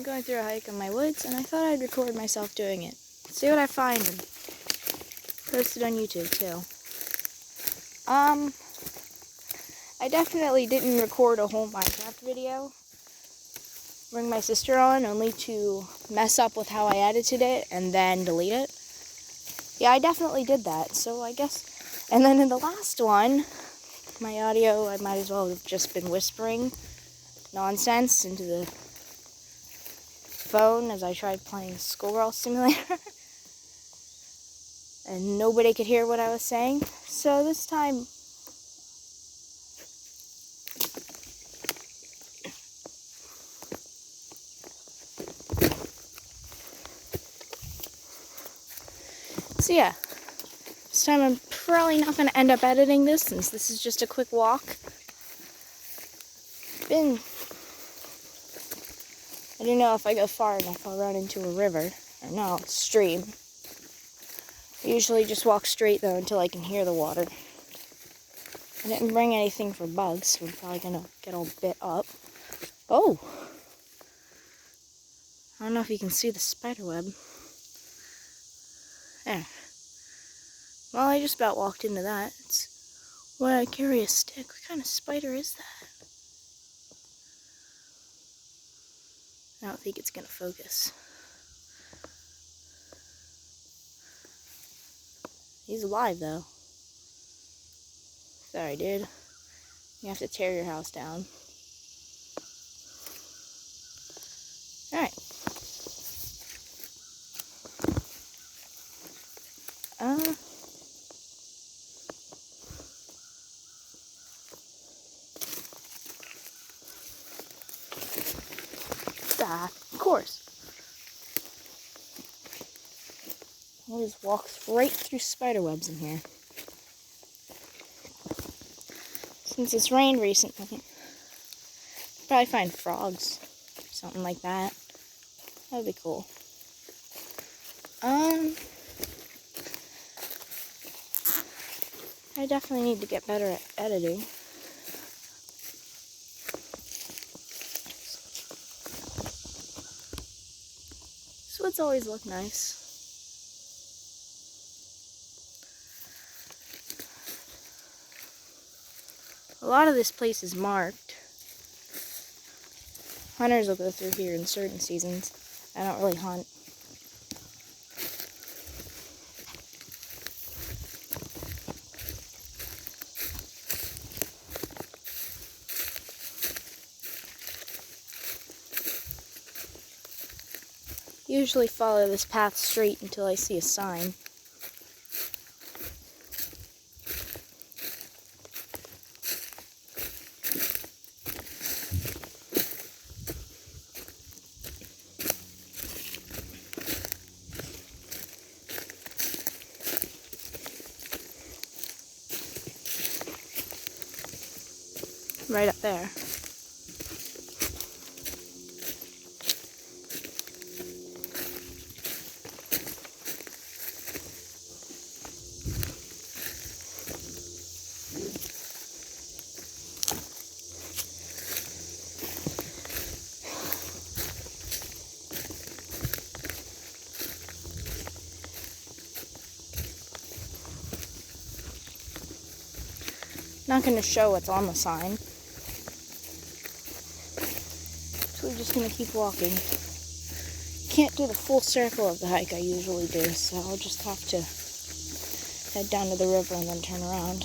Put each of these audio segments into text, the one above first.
going through a hike in my woods, and I thought I'd record myself doing it. See what I find and post it on YouTube too. I definitely didn't record a whole Minecraft video. Bring my sister on only to mess up with how I edited it and then delete it. Yeah, I definitely did that, so I guess. And then in the last one, my audio, I might as well have just been whispering nonsense into the phone as I tried playing Schoolgirl Simulator. And nobody could hear what I was saying. So this time, so yeah, this time I'm probably not going to end up editing this since this is just a quick walk. I don't know if I go far enough I'll run into a river, or no, it's a stream. I usually just walk straight though until I can hear the water. I didn't bring anything for bugs, so I'm probably going to get all bit up. Oh! I don't know if you can see the spider web. There. Well, I just about walked into that. Why I carry a stick? What kind of spider is that? I don't think it's going to focus. He's alive, though. Sorry, dude. You have to tear your house down. Alright. Of course. I'll just walk right through spider webs in here. Since it's rained recently, probably find frogs, something like that. That'd be cool. I definitely need to get better at editing. This woods always look nice. A lot of this place is marked. Hunters will go through here in certain seasons. I don't really hunt. Usually follow this path straight until I see a sign. Right up there. Not going to show what's on the sign. So we're just going to keep walking. Can't do the full circle of the hike I usually do, so I'll just have to head down to the river and then turn around.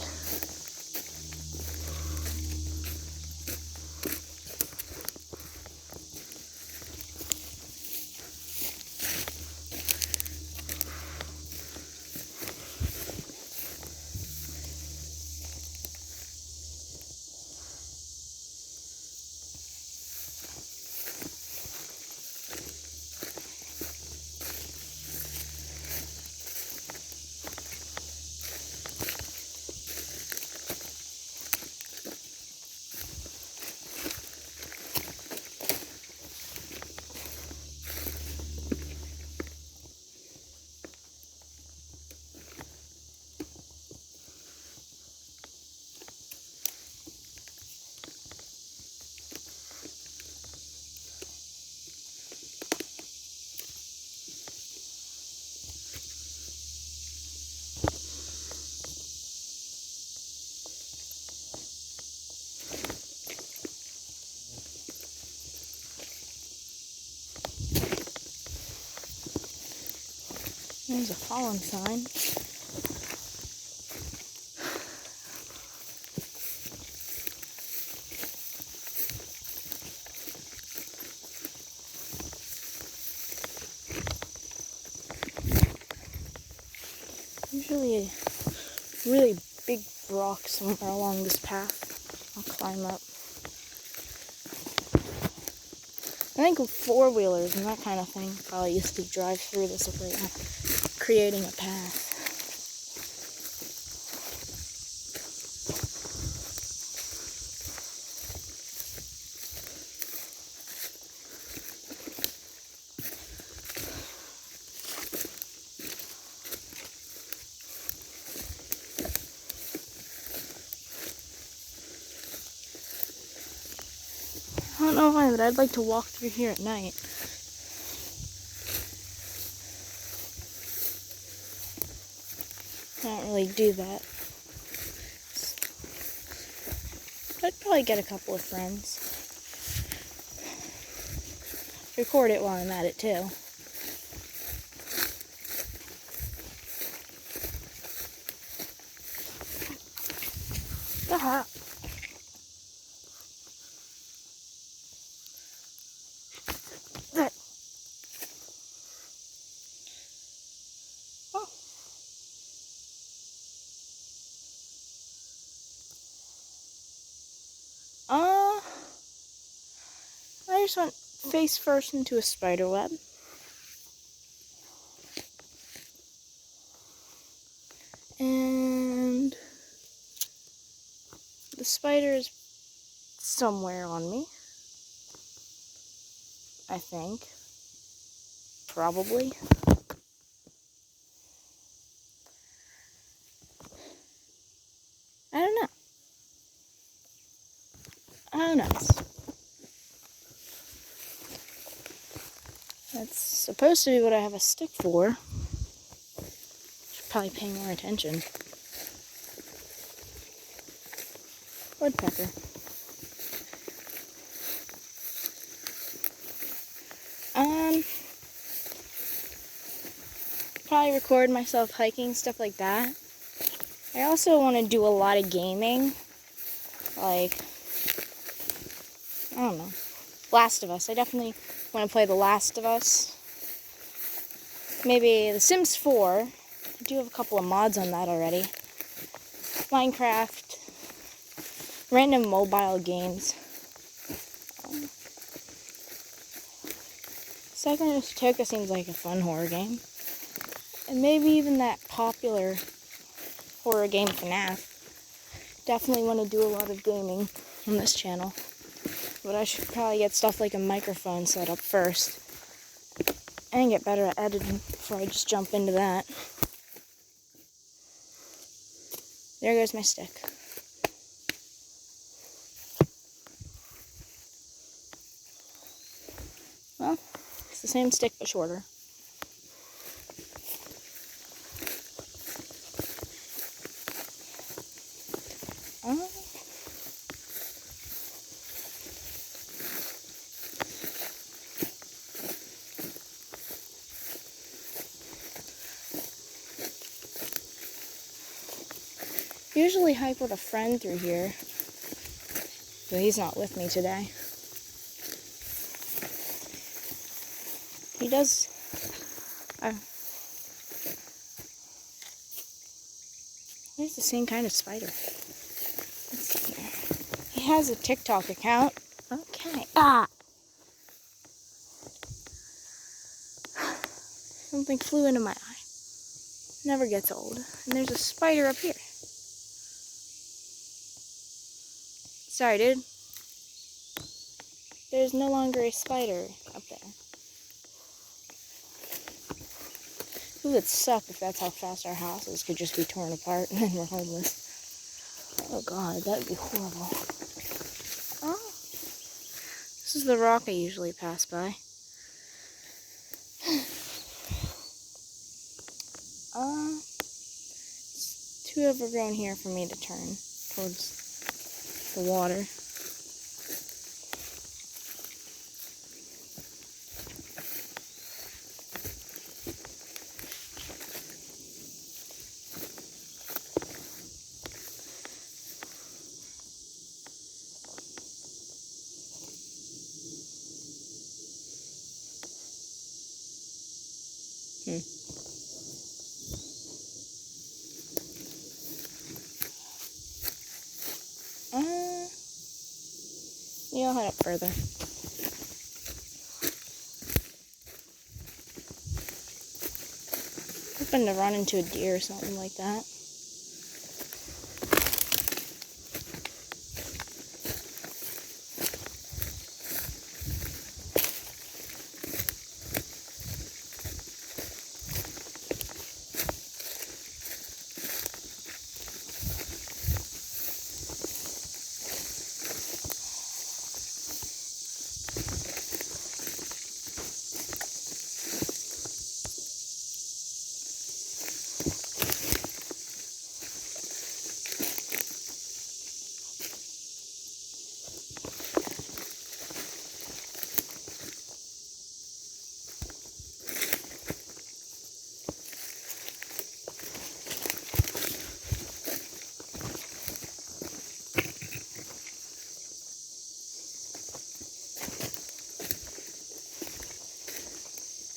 There's a fallen sign. Usually a really big rock somewhere along this path. I'll climb up. I think four-wheelers and that kind of thing probably used to drive through this right now, creating a path. I don't know why, but I'd like to walk through here at night. I don't really do that. I'd probably get a couple of friends. Record it while I'm at it too. Aha. There. Oh. I just went face first into a spider web. And the spider is somewhere on me, I think. Probably. I don't know. Oh, nice. That's supposed to be what I have a stick for. Should probably pay more attention. Woodpecker. Probably record myself hiking, stuff like that. I also want to do a lot of gaming. Like, I don't know. Last of Us. I definitely want to play The Last of Us. Maybe The Sims 4. I do have a couple of mods on that already. Minecraft. Random mobile games. Second of Toka seems like a fun horror game. And maybe even that popular horror game FNAF. Definitely want to do a lot of gaming on this channel. But I should probably get stuff like a microphone set up first. And get better at editing before I just jump into that. There goes my stick. Well, it's the same stick but shorter. Usually hike with a friend through here, but he's not with me today. He does. Here's the same kind of spider. Let's see here. He has a TikTok account. Okay. Something flew into my eye. Never gets old. And there's a spider up here. Sorry, dude. There's no longer a spider up there. It would suck if that's how fast our houses could just be torn apart and then we're homeless. Oh god, that would be horrible. Oh. This is the rock I usually pass by. It's too overgrown here for me to turn towards the water. Yeah, I'll head up further. Hoping to run into a deer or something like that.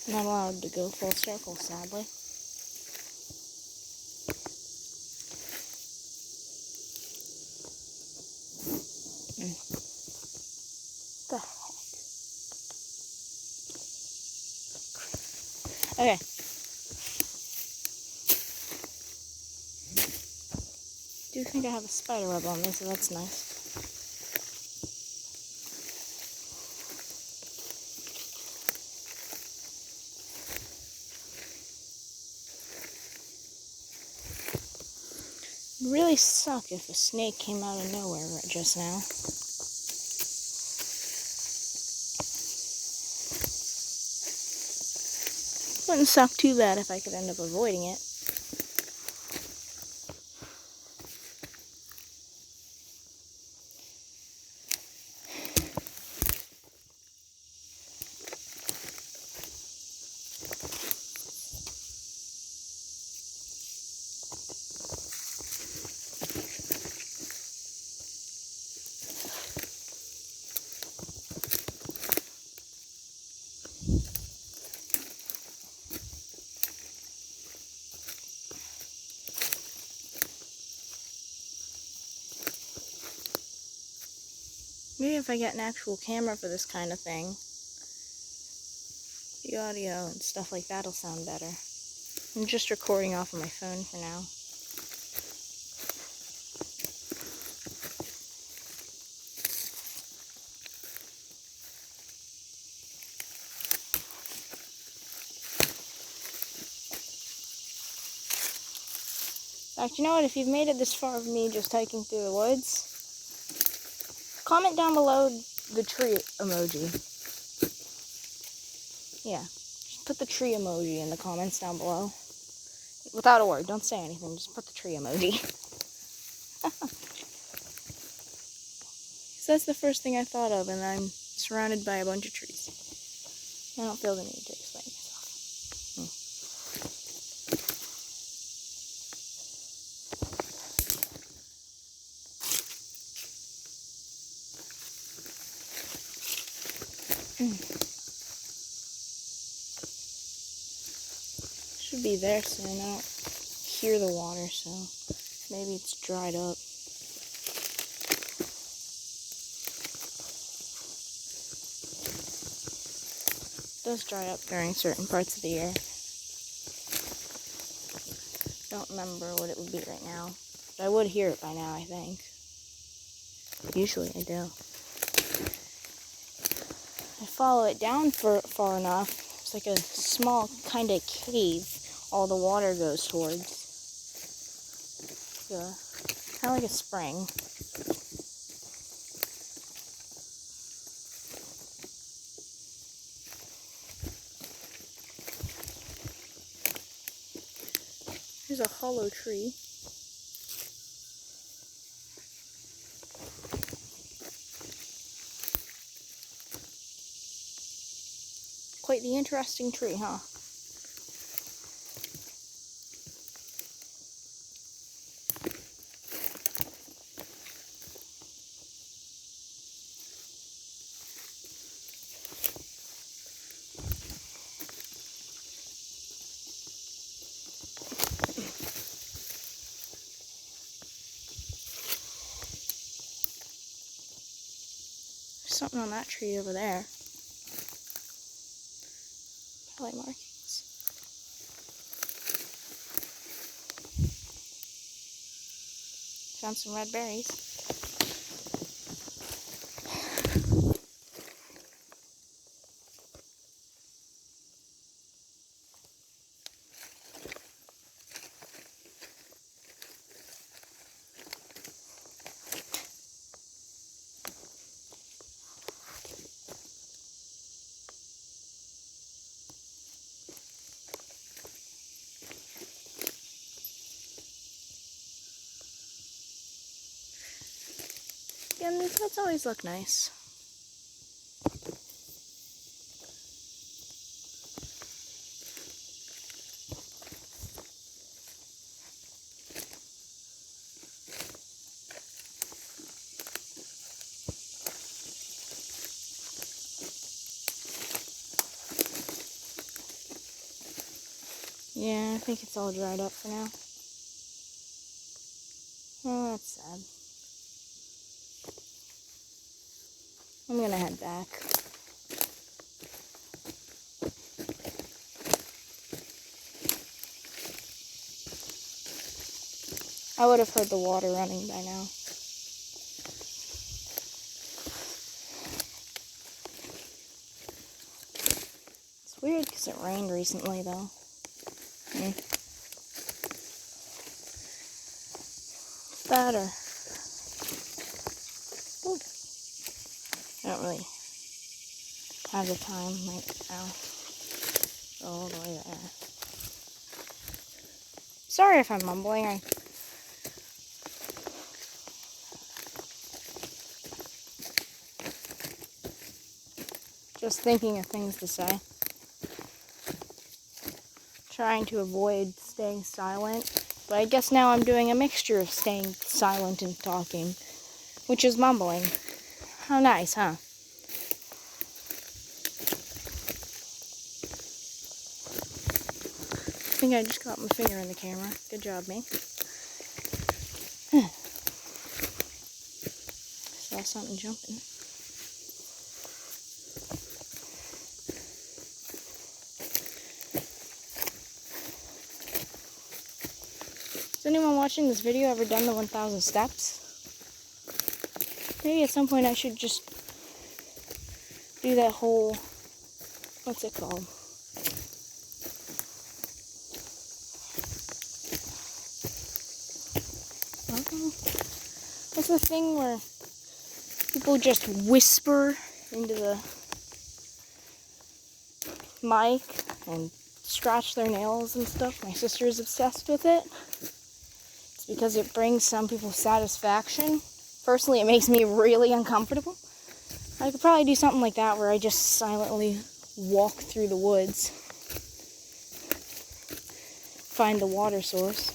Not allowed to go full circle, sadly. The heck? Okay. I do think I have a spider web on me, so that's nice. It'd really suck if a snake came out of nowhere just now. Wouldn't suck too bad if I could end up avoiding it. Maybe if I get an actual camera for this kind of thing, the audio and stuff like that will sound better. I'm just recording off of my phone for now. In fact, you know what? If you've made it this far of me just hiking through the woods, comment down below the tree emoji. Yeah, just put the tree emoji in the comments down below. Without a word, don't say anything, just put the tree emoji. So that's the first thing I thought of, and I'm surrounded by a bunch of trees. I don't feel the need to explain myself. Should be there soon. I don't hear the water, so maybe it's dried up. It does dry up during certain parts of the year. Don't remember what it would be right now, but I would hear it by now, I think. Usually I do. I follow it down far enough. It's like a small kind of cave all the water goes towards. Kind of like a spring. Here's a hollow tree. Quite the interesting tree, huh? something on that tree over there. Probably markings. Found some red berries. Yeah, and these nuts always look nice. Yeah, I think it's all dried up for now. Oh, that's sad. I'm gonna head back. I would have heard the water running by now. It's weird because it rained recently, though. That or... Ooh. I don't really have the time right now. All the way there. Sorry if I'm mumbling. Just thinking of things to say. Trying to avoid staying silent. But I guess now I'm doing a mixture of staying silent and talking, which is mumbling. How nice, huh? I think I just got my finger in the camera. Good job, me. Saw something jumping. Has anyone watching this video ever done the 1,000 steps? Maybe at some point I should just do that whole, what's it called? What's the thing where people just whisper into the mic and scratch their nails and stuff? My sister is obsessed with it. It's because it brings some people satisfaction. Personally, it makes me really uncomfortable. I could probably do something like that where I just silently walk through the woods, find the water source.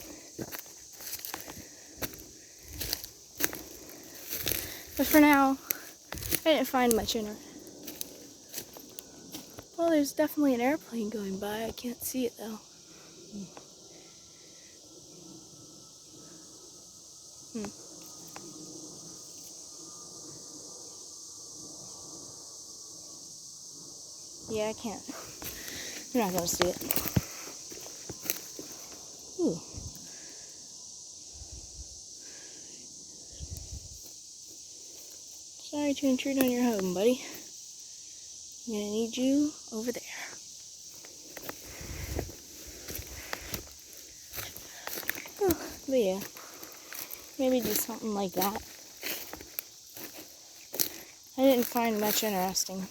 But for now, I didn't find much in her. Well, there's definitely an airplane going by. I can't see it though. Yeah, I can't. You're not gonna see it. Ooh. Sorry to intrude on your home, buddy. I'm gonna need you over there. But yeah, maybe do something like that. I didn't find much interesting,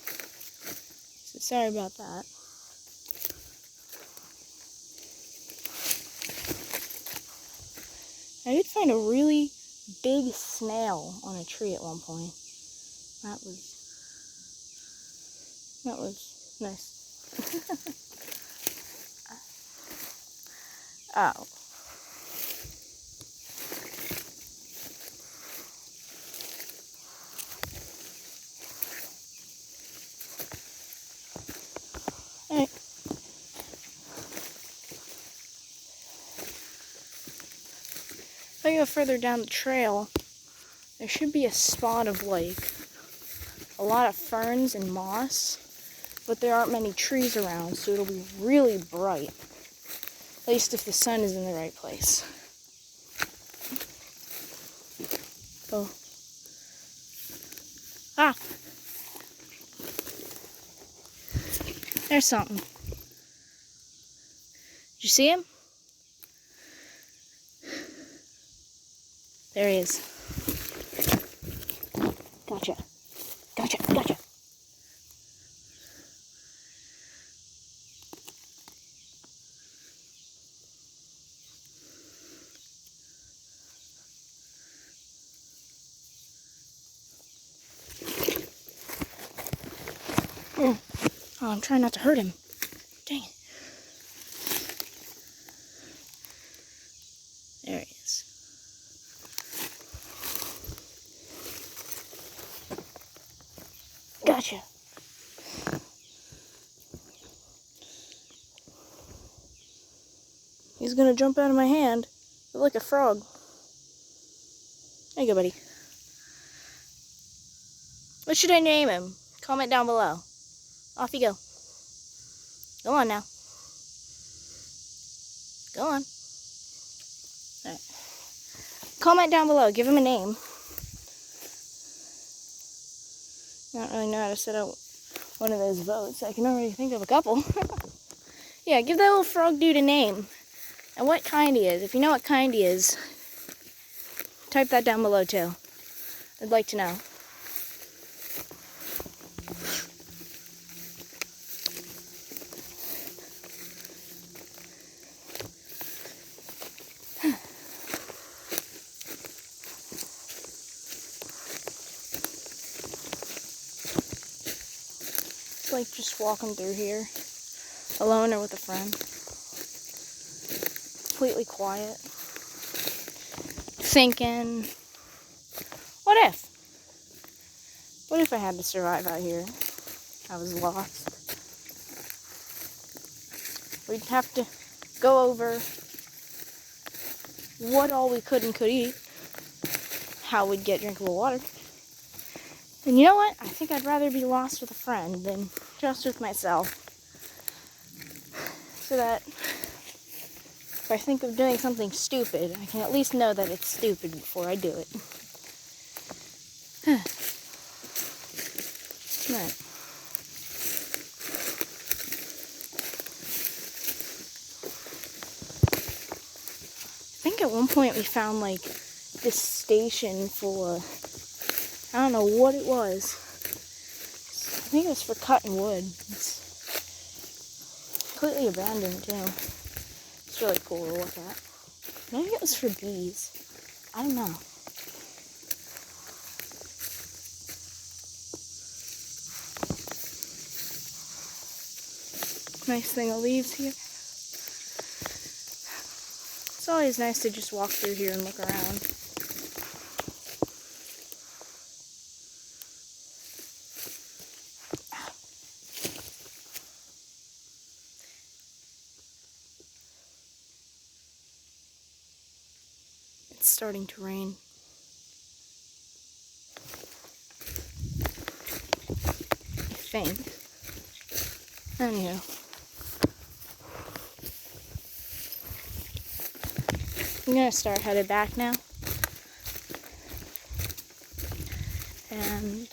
so sorry about that. I did find a really big snail on a tree at one point. That was nice. Oh. Alright. If I go further down the trail, there should be a spot of like a lot of ferns and moss, but there aren't many trees around, so it'll be really bright. At least if the sun is in the right place. Oh. Ah! There's something. Did you see him? There he is. Gotcha. Gotcha. Gotcha. Oh, I'm trying not to hurt him. Dang it. There he is. Gotcha. He's gonna jump out of my hand like a frog. There you go, buddy. What should I name him? Comment down below. Off you go. Go on now. Go on. All right. Comment down below. Give him a name. I don't really know how to set out one of those votes. I can already think of a couple. Yeah, give that little frog dude a name. And what kind he is. If you know what kind he is, type that down below too. I'd like to know. It's like just walking through here, alone or with a friend. Completely quiet. Thinking, what if? What if I had to survive out here? I was lost. We'd have to go over what all we could and could eat, how we'd get drinkable water. And you know what? I think I'd rather be lost with a friend than just with myself. So that if I think of doing something stupid, I can at least know that it's stupid before I do it. Right. I think at one point we found like this station full of, I don't know what it was. I think it was for cutting wood. It's completely abandoned too. It's really cool to look at. Maybe it was for bees. I don't know. Nice thing of leaves here. It's always nice to just walk through here and look around. It's starting to rain. I think. Anyhow. I'm gonna start headed back now. And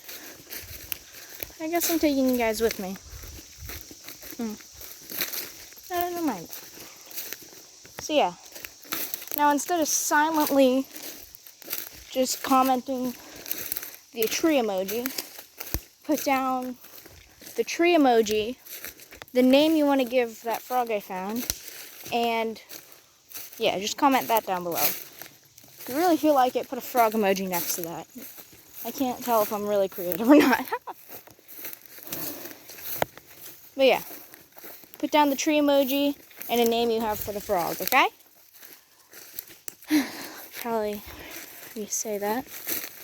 I guess I'm taking you guys with me. I don't mind. So yeah. Now instead of silently just commenting the tree emoji, put down the tree emoji, the name you want to give that frog I found, and yeah, just comment that down below. If you really feel like it, put a frog emoji next to that. I can't tell if I'm really creative or not. But yeah, put down the tree emoji and a name you have for the frog, okay? Probably say that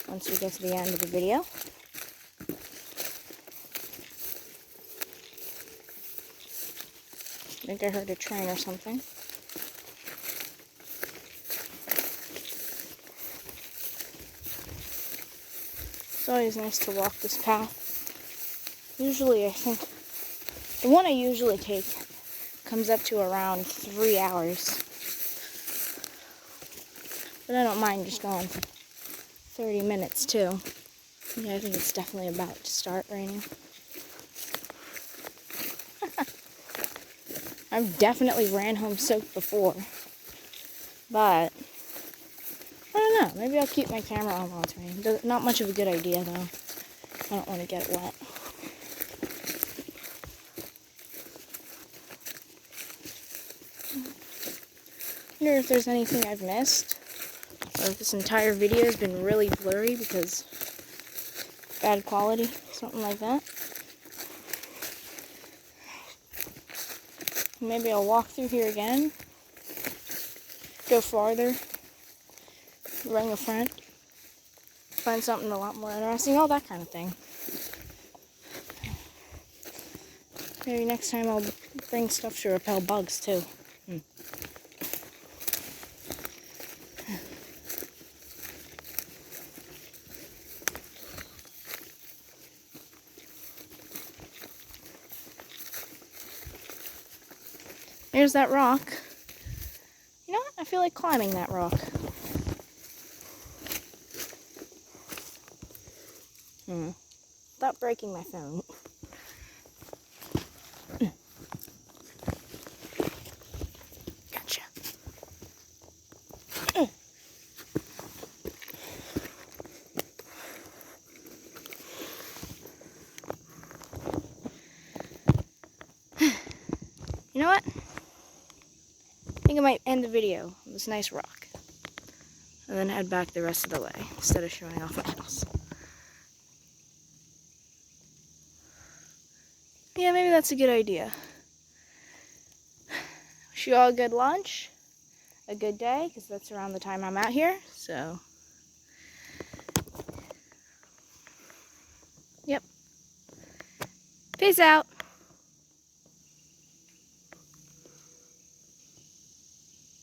once we get to the end of the video. I think I heard a train or something. It's always nice to walk this path. Usually, I think the one I usually take comes up to around 3 hours. But I don't mind just going for 30 minutes too. Yeah, I think it's definitely about to start raining. I've definitely ran home soaked before. But I don't know. Maybe I'll keep my camera on while it's raining. Not much of a good idea though. I don't want to get it wet. I wonder if there's anything I've missed. Or if this entire video has been really blurry because bad quality, something like that. Maybe I'll walk through here again, go farther, ring a friend, find something a lot more interesting, all that kind of thing. Maybe next time I'll bring stuff to repel bugs too. There's that rock. You know what? I feel like climbing that rock. Stop breaking my phone. Gotcha. You know what? I think I might end the video on this nice rock. And then head back the rest of the way instead of showing off my house. Yeah, maybe that's a good idea. Wish you all a good lunch, a good day, because that's around the time I'm out here, so. Yep. Peace out.